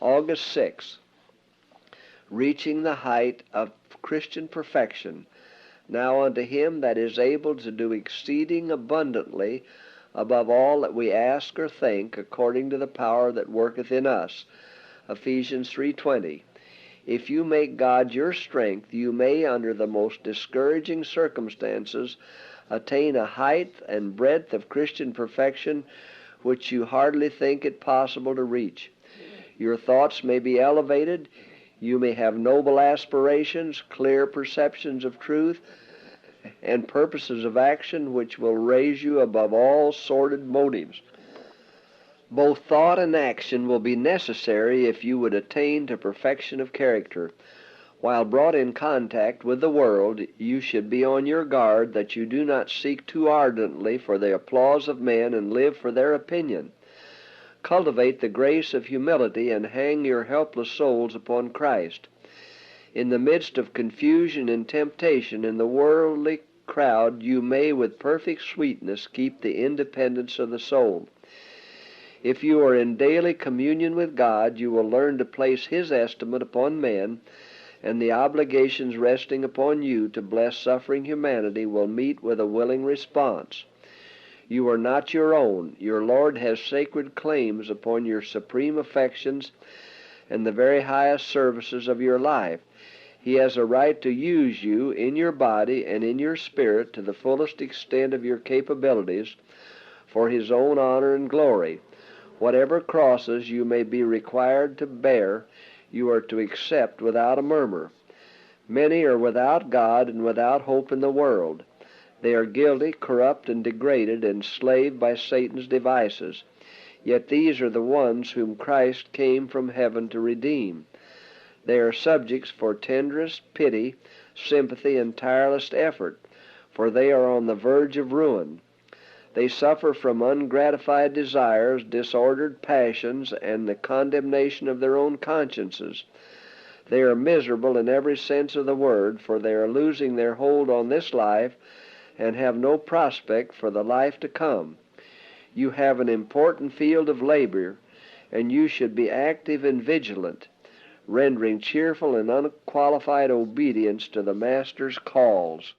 August 6. Reaching the height of Christian perfection. Now unto him that is able to do exceeding abundantly above all that we ask or think, according to the power that worketh in us. Ephesians 3:20. If you make God your strength, you may, under the most discouraging circumstances, attain a height and breadth of Christian perfection which you hardly think it possible to reach. Your thoughts may be elevated, you may have noble aspirations, clear perceptions of truth, and purposes of action which will raise you above all sordid motives. Both thought and action will be necessary if you would attain to perfection of character. While brought in contact with the world, you should be on your guard that you do not seek too ardently for the applause of men and live for their opinion. Cultivate the grace of humility and hang your helpless souls upon Christ. In the midst of confusion and temptation in the worldly crowd, you may with perfect sweetness keep the independence of the soul. If you are in daily communion with God, you will learn to place His estimate upon men, and the obligations resting upon you to bless suffering humanity will meet with a willing response. You are not your own. Your Lord has sacred claims upon your supreme affections and the very highest services of your life. He has a right to use you in your body and in your spirit to the fullest extent of your capabilities for His own honor and glory. Whatever crosses you may be required to bear, you are to accept without a murmur. Many are without God and without hope in the world. They are guilty, corrupt, and degraded, enslaved by Satan's devices. Yet these are the ones whom Christ came from heaven to redeem. They are subjects for tenderest pity, sympathy, and tireless effort, for they are on the verge of ruin. They suffer from ungratified desires, disordered passions, and the condemnation of their own consciences. They are miserable in every sense of the word, for they are losing their hold on this life and have no prospect for the life to come. You have an important field of labor, and you should be active and vigilant, rendering cheerful and unqualified obedience to the Master's calls.